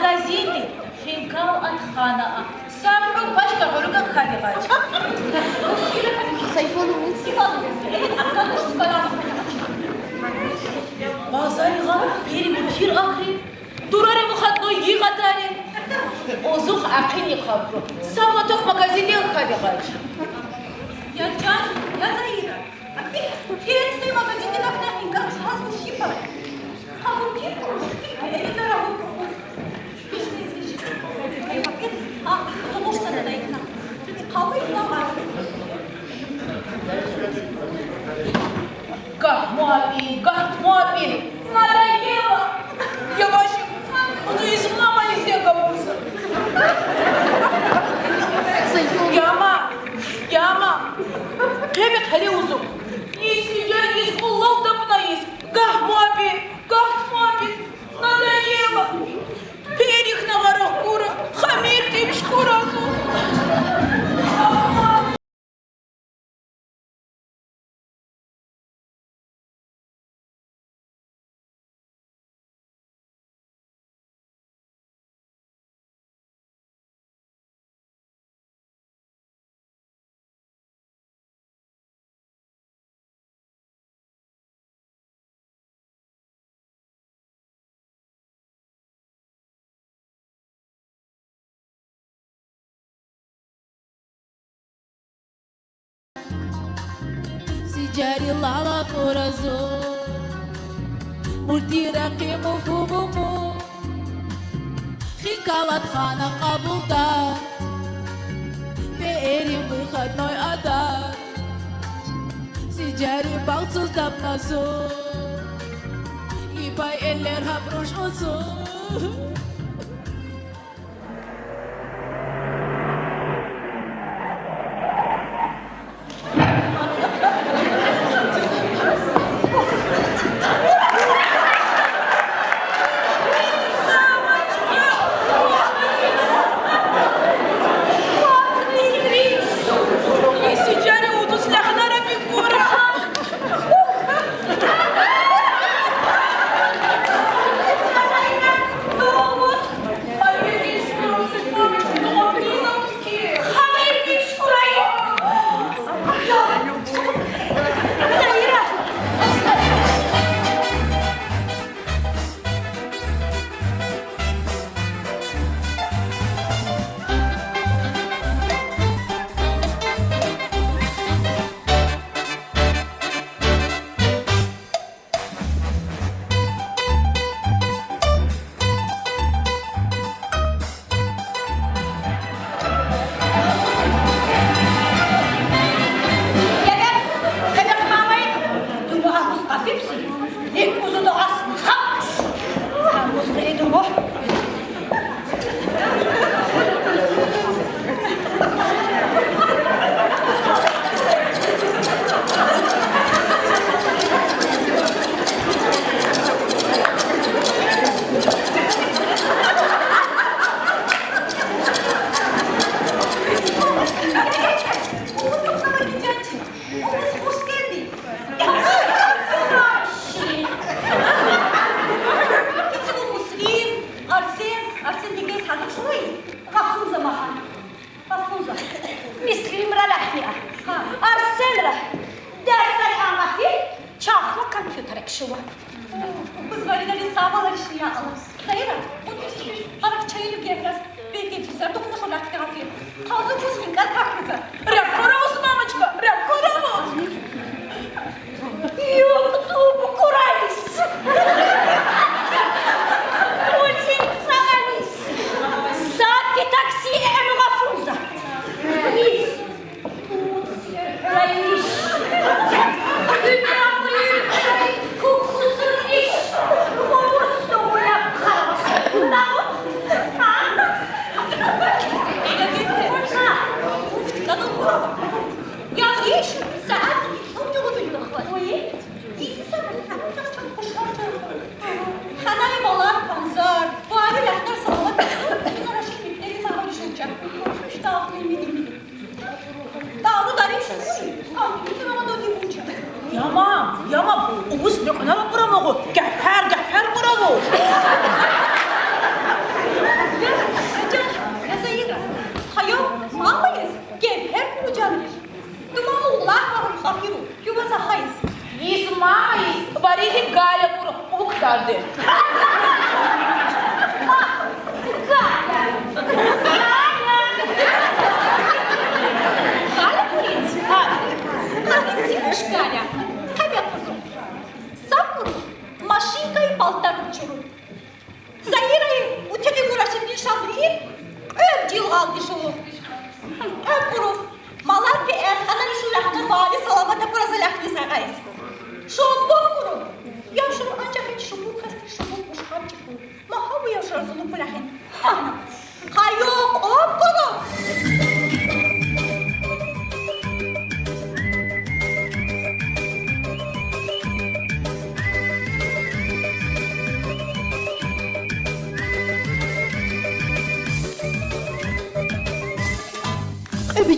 магазины, хинкал от хана, сам пачка порука хадивач. Базарга перемир ахри, дураре выходной егатаре. Озух акини хабру, самотох магазине хадивач. Я Джан, я Заира. Перед магазине на княгинках сразу щипа. А вот это работа. А, соможется на найдена. Кавы на бар. Как Муапин, надоело. Я вообще уже из мама не всех капуса. Яма, тебе халиузу. Если я из кулал допнаюсь, как Муапин, надоело. Перех на ворох кура, хамир ты шкуразу. Jari lala por azul, multira que mofumu, khikalat khana qabulda, beeri bıxad noy adar, si jari bağsız dapnasu, ipay eller hapruş olsun. Yama, ubus ne kadar bravo, gaffer bravo. Капиру, юваза хайс. Из мама, из варили Галя куру уктарды. Галя курить? Капитинаш Галя. Тебе кузу. Сапуру, машинка и палтар учуру. Заирай, у тебя мураши не шабри? Дил алды шоу. Куру, маларки эрханар шулахна бали саламата празалахни сагайс. Шоу куру. Я шоу анчахи шоу касти шоу пушханчику. Махабу я шоу зулу пулахин. Кайок оп куру.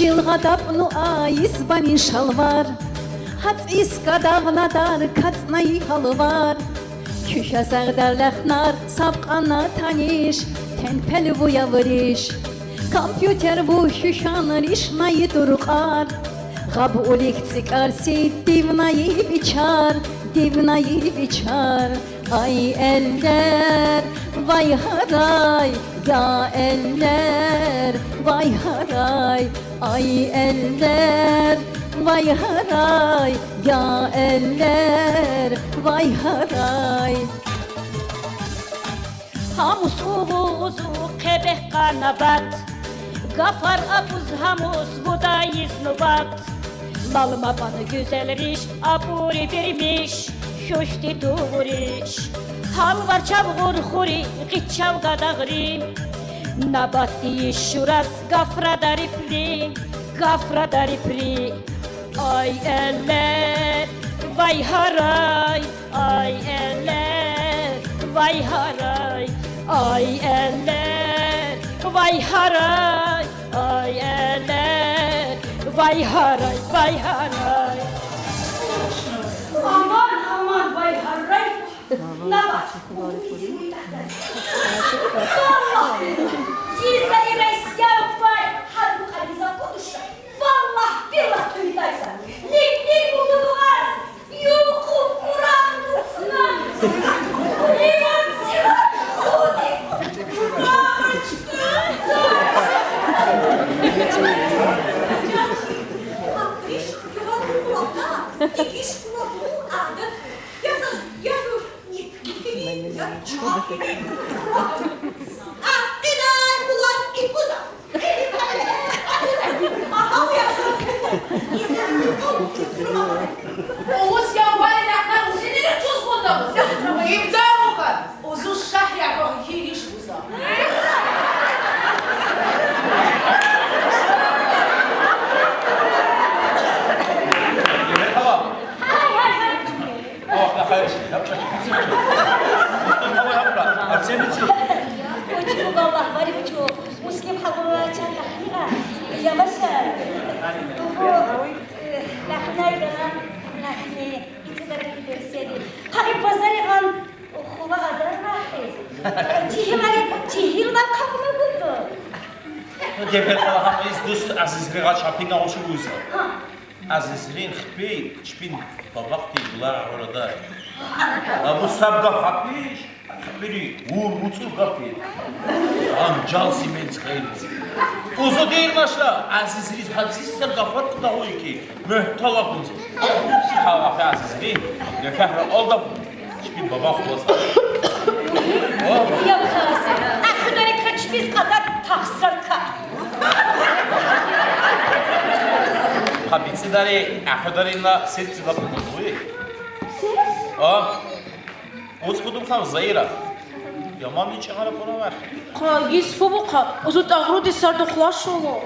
Бжилღადაპნუ აის ბანი შალვარ ჰაწის გადაღნადარ ქაწნაი ჰალვარ ქუშასაღდარ ლახნარ საბყანა თანიშ თენფელ ვუიავრიშ კომპიუტერ ვუშუშანრიშ ნაი დურყარ ღაბულიქ ციკარსი დივნაი biçar ay eller vay haray ya eller vay haray ay eller vay haray ya eller vay haray hamus uvuzu qebeh qanabat gafar abuz hamus budayız nubat malma bana güzel riş aburi birmiş şoşti duriş halvar çavgur xuri qiçav gadagrim nabati şuras gafra daripli ay eller vay haray ay eller vay haray ay eller vay haray ay eller vay haray vay haray Aman vay haray. Nabat. Vallahi. Cizayı resyav vay. Halbu kaliza konuşlar. Vallahi billah tüydaysa. Lik bulunmaz. Yuku kuranlıkla. Liman silah. Kudi. Akriş yuvan kulakta. Dikiş kulaklı adı. Yazın. Akıday kulak ipuza. Aha bu yaşasın. Oğuz yavvali naklar uzinini tuz bundamız. İmdar okan. Uzun şah yakon hiriş buza. Tamam. Oh, hayır. Yapacak. Mustafa yapma. Sen için. Uçuk Allah var uçuk. Muslim halkına çarpıya. Yavaşça. Bu lahnayla lahni itibarı görseli. Hayır pazarıgan xuva adar rahi. Cihillar kapını buldu. Gebel xalahamayız dost azizliğe çapına hoşu buysa. Azizliğin xbi çpin babakti bular orada. Bu sabga fakir. Xbiri uğur mutsuz kapir. Ancal siment xeyli. Uzu değil maşla. Azizliği hadisler gafar kuda hoy ki. Mühtala kunzu. Xalafi azizliğin. Nefehre oldu. Çpin babak olsa. Yok kalası. Akıdari kaç biz kadar taksır kar. Habitsi dari akıdarıyla ses çıkartma hoy. Oz budum kan zayıra. Yaman hiç ağara para var. Qagiz fubuqa. Uzut ağrudi sardı xulaş olu.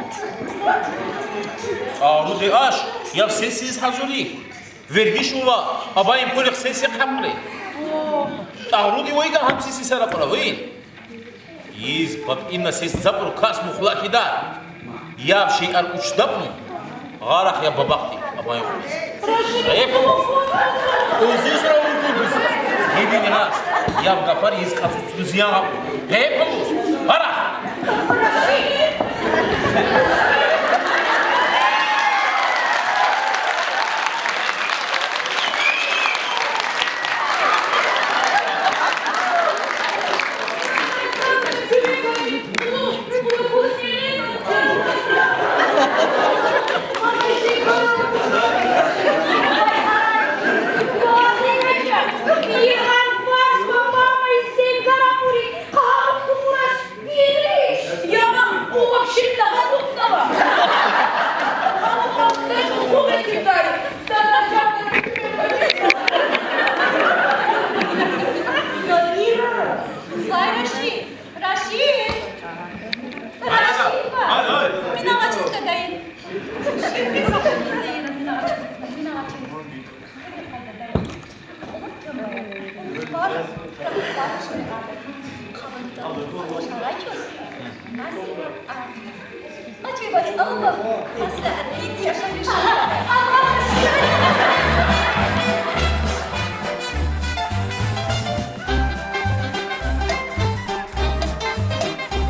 Ağrudi aş. Ya sessiz hazuri. Vergiş uva. Abayım polik sesi kaplı. Ağrudi oyga ham sesi sara para hoy. Yiz bak inna ses zapur kas muhlaki da. Ya şey al uçdap mı? Ağarak ya babakti. Abayım polis. Uzun sıra uygun bizi. Yedin ha. Ya gafar yiz kasu ziyan hap. Hep oluz. Para.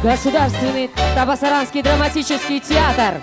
Государственный Табасаранский драматический театр.